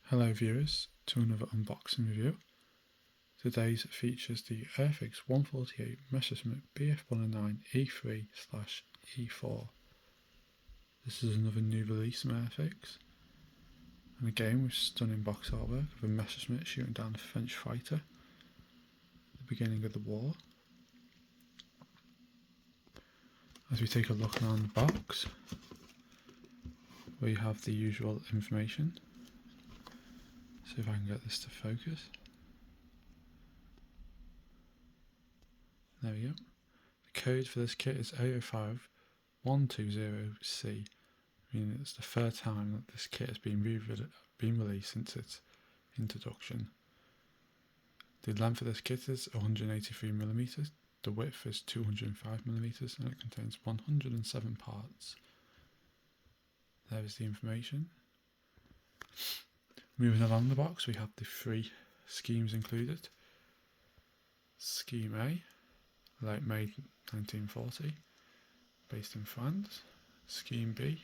Hello viewers, to another unboxing review. Today's features the Airfix 148 Messerschmitt Bf109E-3/E4. This is another new release from Airfix, and again with stunning box artwork of a Messerschmitt shooting down a French fighter at the beginning of the war. As we take a look around the box, we have the usual information. See if I can get this to focus. There we go. The code for this kit is A05120C, meaning it's the third time that this kit has been released since its introduction. The length of this kit is 183mm, the width is 205mm, and it contains 107 parts. There is the information. Moving along the box, we have the three schemes included. Scheme A, late May 1940, based in France. Scheme B,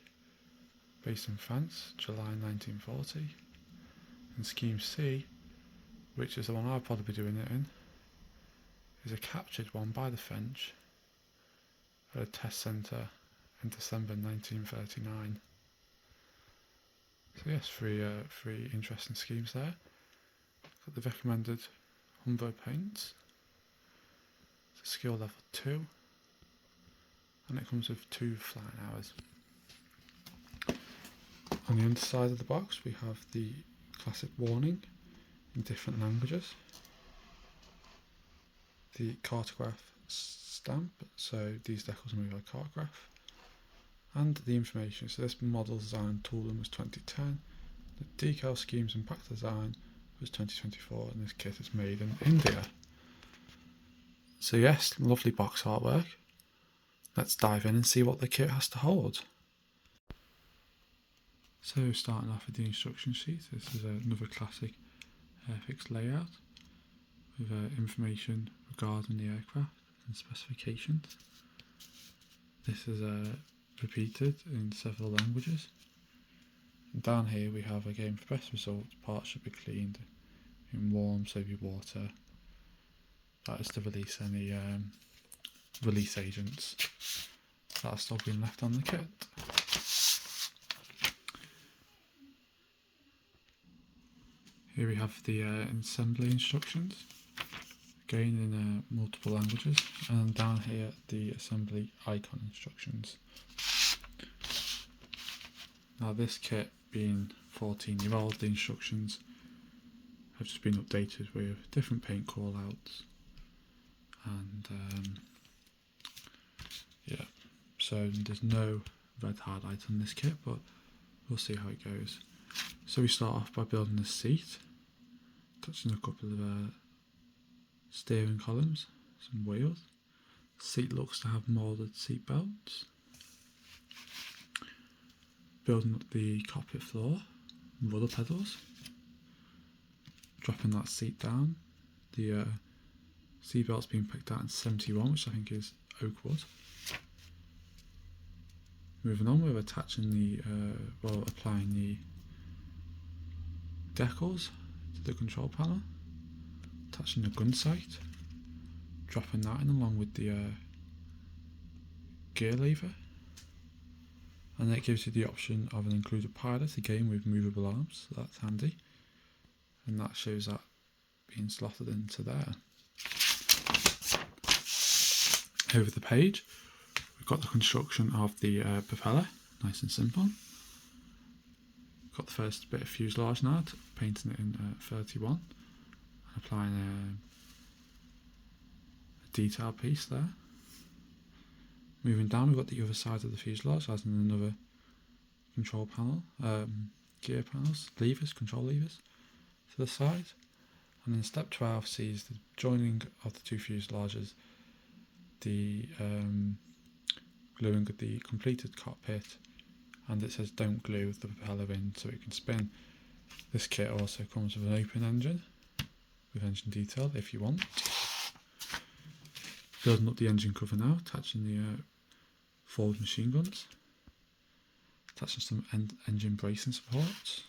based in France, July 1940. And Scheme C, which is the one I'll probably be doing it in, is a captured one by the French at a test centre in December 1939. So yes, three interesting schemes there. Got the recommended Humbo paints. It's a skill level 2, and it comes with 2 flying hours. On the underside of the box we have the classic warning in different languages. The cartograph stamp, so these decals are made by cartograph. And the information, so this model design tooling was 2010, the decal schemes and pack design was 2024, and this kit is made in India. So yes, lovely box artwork. Let's dive in and see what the kit has to hold. So starting off with the instruction sheet, this is another classic Airfix layout with information regarding the aircraft and specifications. This is repeated in several languages. And down here we have, again, for best results, parts should be cleaned in warm soapy water. That is to release any release agents that are still being left on the kit. Here we have the assembly instructions, again in multiple languages, and down here the assembly icon instructions. Now this kit being 14-year-old, the instructions have just been updated with different paint callouts, and yeah, so there's no red highlight on this kit, but we'll see how it goes. So we start off by building the seat, touching a couple of steering columns, some wheels. The seat looks to have moulded seat belts. Building up the cockpit floor, rudder pedals, dropping that seat down. The seat belt's being picked out in 71, which I think is oak wood. Moving on, we're attaching the, applying the decals to the control panel, attaching the gun sight, dropping that in along with the gear lever. And that gives you the option of an included pilot, again with movable arms, so that's handy. And that shows that being slotted into there. Over the page, we've got the construction of the propeller, nice and simple. We've got the first bit of fuselage now, painting it in 31, and applying a detail piece there. Moving down, we've got the other side of the fuselage, as in another control panel, gear panels, levers, control levers to the side. And then step 12 sees the joining of the two fuselages, the gluing of the completed cockpit, and it says don't glue the propeller in so it can spin. This kit also comes with an open engine, with engine detail if you want. Building up the engine cover now, attaching the forward machine guns, attaching some engine bracing supports,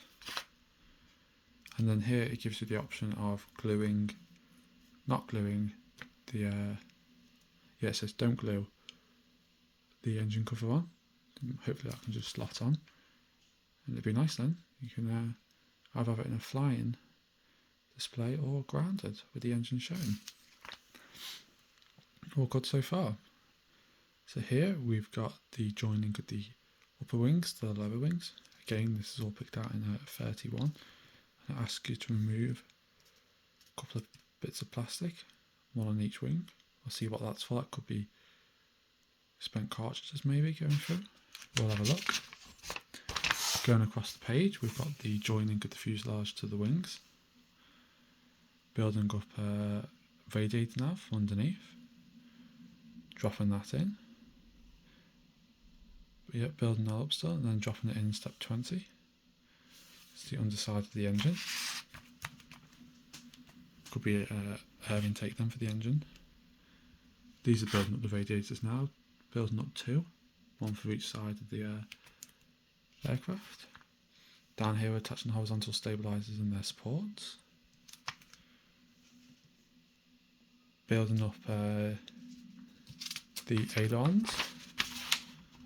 And then here it gives you the option of gluing, not gluing the, yeah, it says don't glue the engine cover on. Hopefully that can just slot on. And it'd be nice then. You can either have it in a flying display or grounded with the engine showing. All good so far. So here we've got the joining of the upper wings to the lower wings. Again, this is all picked out in 31. And it asks you to remove a couple of bits of plastic, one on each wing. We'll see what that's for. That could be spent cartridges maybe going through. We'll have a look. Going across the page, we've got the joining of the fuselage to the wings. Building up a radiator nav underneath. Dropping that in. Yep, building that up still, and then dropping it in step 20. It's the underside of the engine. Could be an air intake then for the engine. These are building up the radiators now, building up 2, one for each side of the aircraft. Down here we're attaching horizontal stabilisers and their supports. Building up the ailerons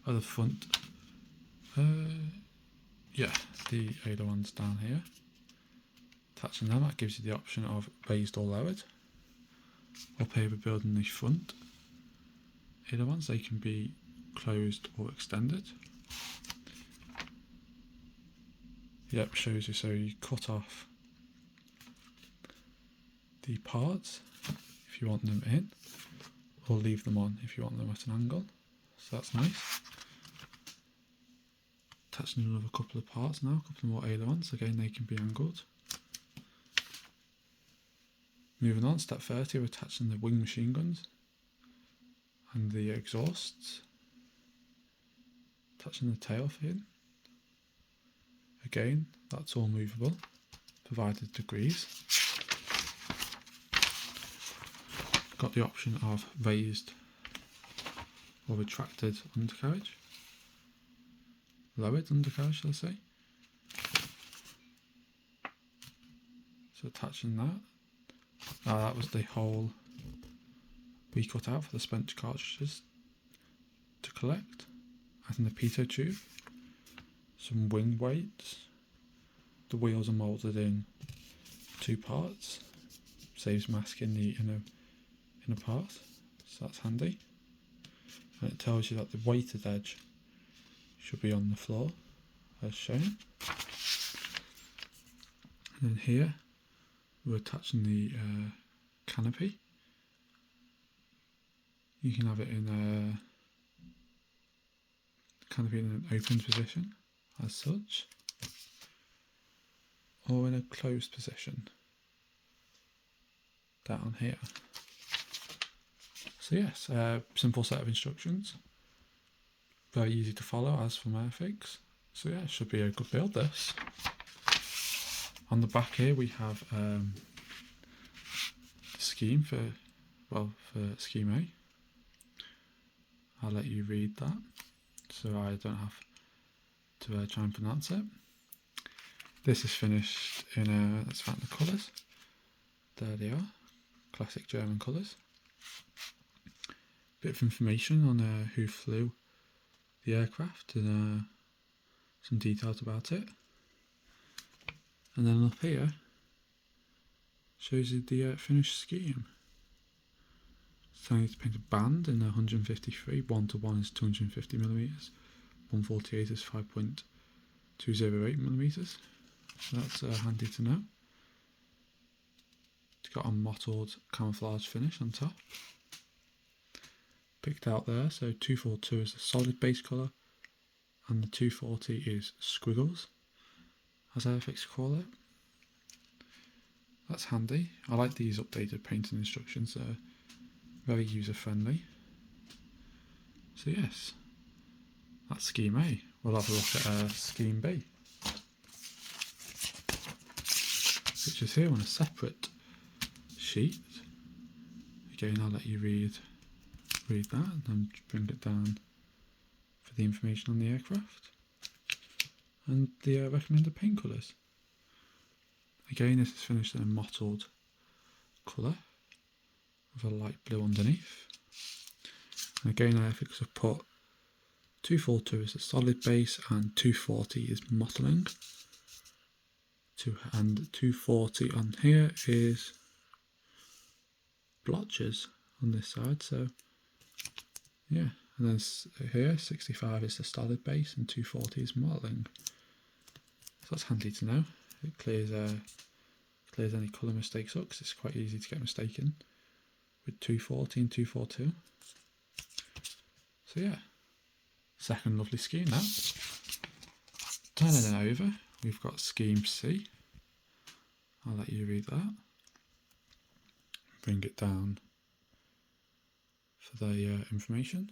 at the front. Yeah, the ailerons down here. Attaching them, that gives you the option of raised or lowered. Up here we're building the front ailerons. They can be closed or extended. Yep, shows you, so you cut off the parts if you want them in, or leave them on if you want them at an angle. So that's nice. Attaching another couple of parts now, a couple more ailerons. Again, they can be angled. Moving on, step 30, we're attaching the wing machine guns and the exhausts. Attaching the tail fin. Again, that's all movable, provided degrees. Got the option of raised or retracted undercarriage. Lowered undercarriage, shall I say. So attaching that. That was the hole we cut out for the spent cartridges to collect. Adding the pitot tube. Some wing weights. The wheels are moulded in 2 parts. Saves masking the inner part, so that's handy. And it tells you that the weighted edge should be on the floor, as shown. And then here we're attaching the canopy. You can have it in a canopy in an open position, as such, or in a closed position down here. So yes, simple set of instructions, very easy to follow as from Airfix. So yeah, it should be a good build this. On the back here we have the scheme for scheme A. I'll let you read that so I don't have to try and pronounce it. This is finished in, let's find the colours. There they are, classic German colours. Bit of information on who flew the aircraft and some details about it. And then up here shows you the finished scheme. It's telling you to paint a band in 153, 1:1 is 250mm, 148 is 5.208mm. So that's handy to know. It's got a mottled camouflage finish on top. Picked out there, so 242 is the solid base colour and the 240 is squiggles, as Airfix call it. That's handy. I like these updated painting instructions, they're very user friendly. So yes, that's scheme A. We'll have a look at scheme B, which is here on a separate sheet. Again, I'll let you read that and then bring it down for the information on the aircraft and the recommended paint colours. Again, this is finished in a mottled colour with a light blue underneath. And again, Airfix have put 242 is the solid base and 240 is mottling. And 240 on here is blotches on this side, so yeah. And then here 65 is the solid base and 240 is mottling. So that's handy to know. It clears any colour mistakes up, because it's quite easy to get mistaken with 240 and 242. So yeah, second lovely scheme now. Turning it over, we've got scheme C. I'll let you read that. Bring it down for the information.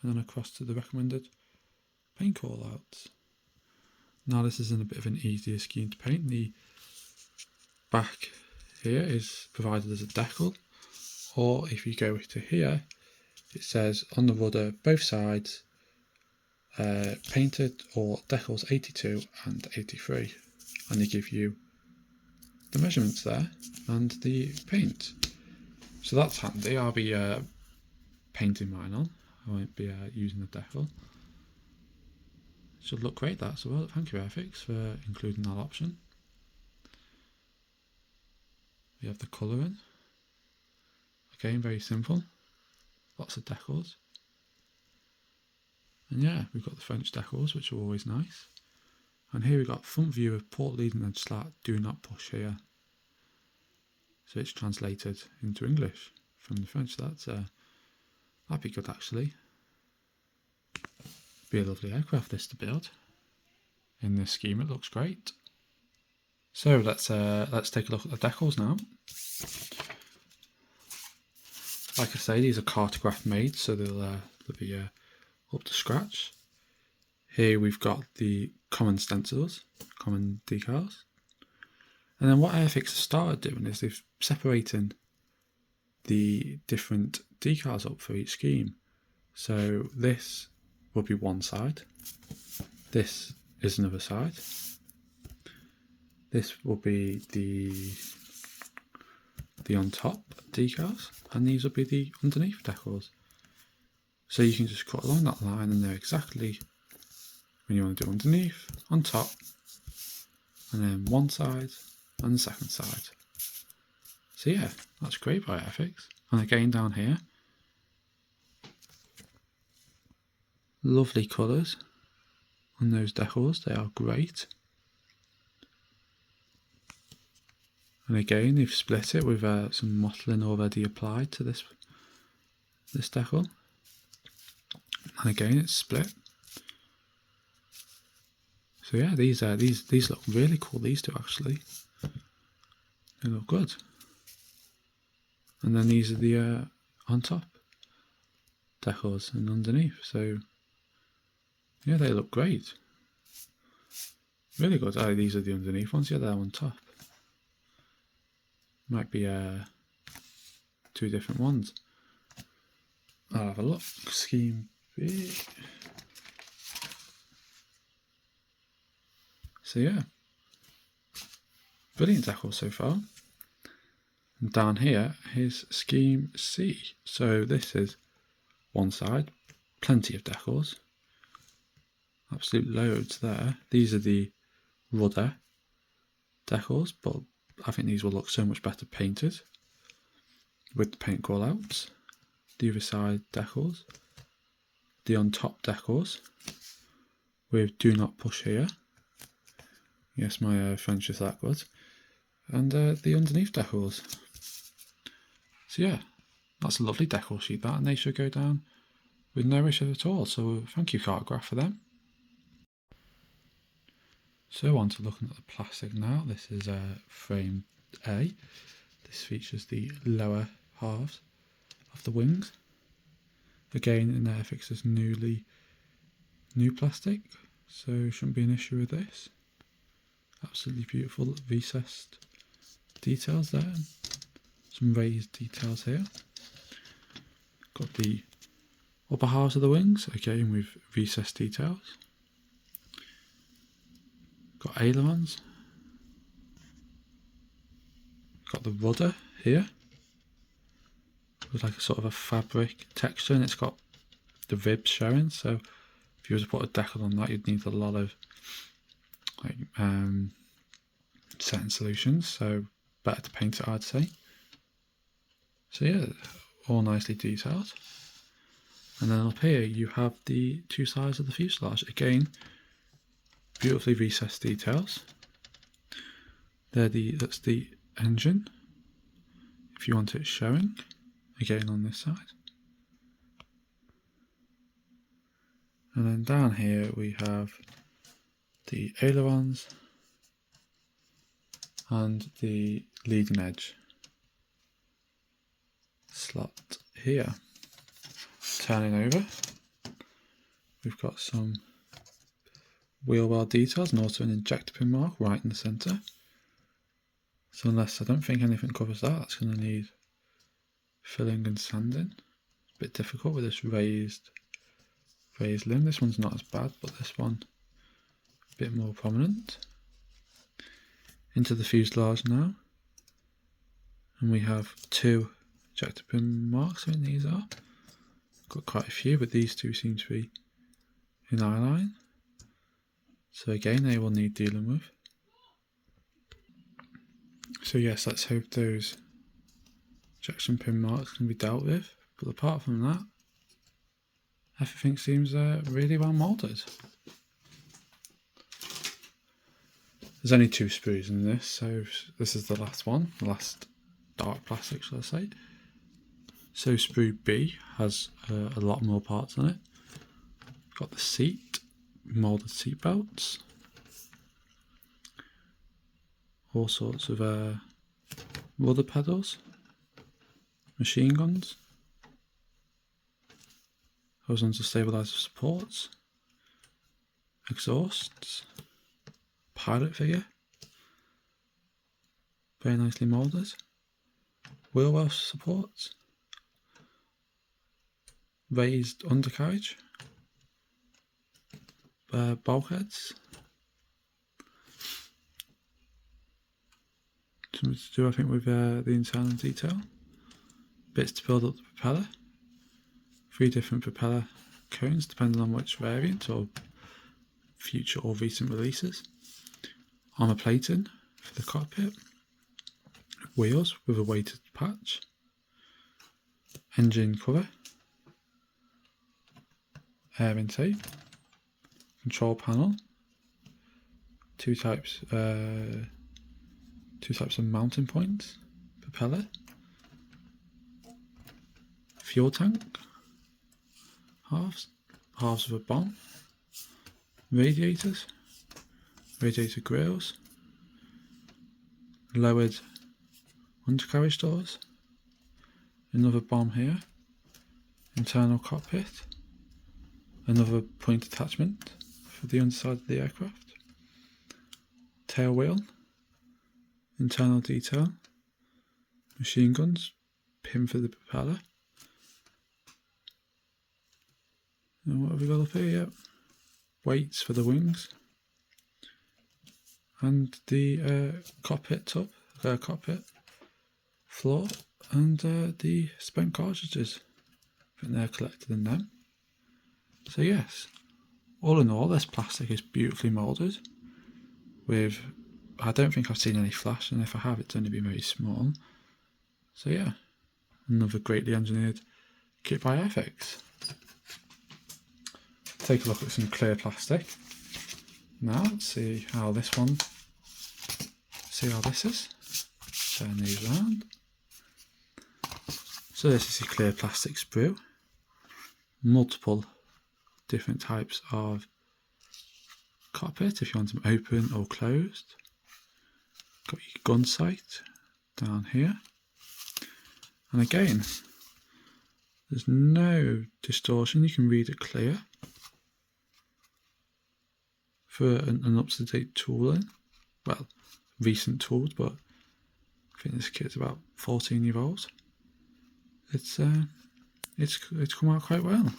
And then across to the recommended paint call outs. Now this is in a bit of an easier scheme to paint. The back here is provided as a decal, or if you go to here, it says on the rudder both sides painted or decals 82 and 83, and they give you the measurements there and the paint. So that's handy. I'll be painting mine on. I won't be using the decal. Should look great, that. So well, thank you Airfix for including that option. We have the colouring. Again, very simple. Lots of decals. And yeah, we've got the French decals, which are always nice. And here we've got front view of port leading edge slat, do not push here. So it's translated into English from the French. That'd be good actually. Be a lovely aircraft this to build. In this scheme it looks great. So let's take a look at the decals now. Like I say, these are cartograph made, so they'll be up to scratch. Here we've got the common stencils, common decals. And then what Airfix has started doing is they've separated the different decals up for each scheme. So this will be one side, this is another side, this will be the on top decals, and these will be the underneath decals. So you can just cut along that line and know exactly when you want to do underneath, on top, and then one side and the second side. So yeah, that's great by Airfix. And again down here, lovely colours on those decals, they are great. And again, they've split it with some mottling already applied to this decal. And again, it's split. So yeah, these look really cool. These two actually, they look good. And then these are the on top decals and underneath. So yeah, they look great. Really good. Oh, these are the underneath ones. Yeah, they're on top. Might be two different ones. I'll have a look. Scheme B. So yeah, brilliant decal so far. And down here is scheme C. So this is one side, plenty of decals, absolute loads there. These are the rudder decals, but I think these will look so much better painted with the paint call outs. The other side decals, the on top decals with do not push here. Yes, my French is that good. And the underneath decals. So yeah, that's a lovely decal sheet that, and they should go down with no issue at all. So thank you Cartograph for them. So on to looking at the plastic now. This is frame A. This features the lower halves of the wings. Again, in Airfix's new plastic, so shouldn't be an issue with this. Absolutely beautiful recessed details there. Some raised details here. Got the upper halves of the wings, again with recessed details. Got ailerons. got the rudder here with like a sort of a fabric texture, and it's got the ribs showing. So if you were to put a decal on that, you'd need a lot of like setting solutions. So better to paint it, I'd say. So yeah, all nicely detailed. And then up here you have the two sides of the fuselage. Again, beautifully recessed details. That's the engine, if you want it showing, again on this side. And then down here we have the ailerons and the leading edge slot here. Turning over, we've got some wheel well details and also an injector pin mark right in the centre. So unless, I don't think anything covers that, that's going to need filling and sanding. It's a bit difficult with this raised limb. This one's not as bad, but this one a bit more prominent. Into the fuselage now, and we have two injector pin marks. I think these are. Got quite a few, but these two seem to be in eye line. So again, they will need dealing with. So yes, let's hope those ejection pin marks can be dealt with. But apart from that, everything seems really well moulded. There's only two sprues in this, so this is the last one, the last dark plastic, shall I say. So sprue B has a lot more parts on it. Got the seat, moulded seat belts, all sorts of rudder pedals, machine guns, horizontal stabilizer supports, exhausts, pilot figure, very nicely moulded, wheel well supports, raised undercarriage, bulkheads, something to do I think with the internal detail, bits to build up the propeller, 3 different propeller cones depending on which variant or future or recent releases, armour plating for the cockpit, wheels with a weighted patch, engine cover, air intake, control panel, two types of mounting points, propeller, fuel tank, halves of a bomb, radiators, radiator grills, lowered undercarriage doors, another bomb here, internal cockpit, another point attachment for the underside of the aircraft, tail wheel, internal detail, machine guns, pin for the propeller. And what have we got up here? Yep. Weights for the wings, and the cockpit floor, and the spent cartridges. I think they're collected in them. So yes, all in all, this plastic is beautifully moulded. I don't think I've seen any flash, and if I have, it's only been very small. So yeah, another greatly engineered kit by Airfix. Take a look at some clear plastic. Now let's see how this is. Turn these around. So this is a clear plastic sprue. Multiple different types of cockpit if you want them open or closed. Got your gun sight down here. And again, there's no distortion, you can read it clear. For an up-to-date tooling, well, recent tools, but I think this kit's about 14 years old. It's come out quite well.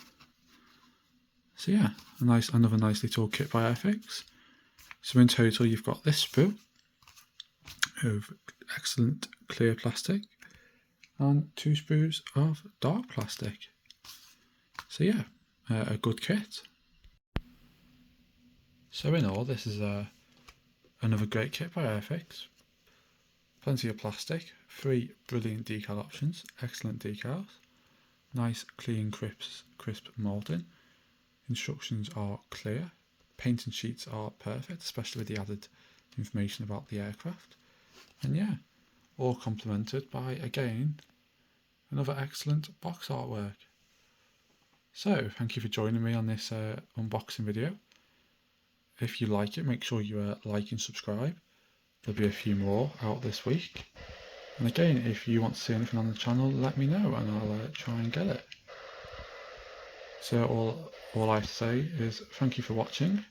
So yeah, another nice little kit by Airfix. So in total, you've got this sprue of excellent clear plastic and 2 sprues of dark plastic. So yeah, a good kit. So in all, this is another great kit by Airfix. Plenty of plastic, 3 brilliant decal options, excellent decals, nice clean crisp moulding, instructions are clear, painting sheets are perfect, especially with the added information about the aircraft, and yeah, all complemented by, again, another excellent box artwork. So thank you for joining me on this unboxing video. If you like it, make sure you like and subscribe. There'll be a few more out this week. And again, if you want to see anything on the channel, let me know and I'll try and get it. So all I have to say is thank you for watching.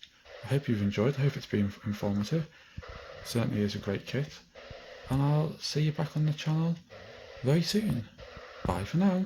I hope you've enjoyed. I hope it's been informative. It certainly is a great kit. And I'll see you back on the channel very soon. Bye for now.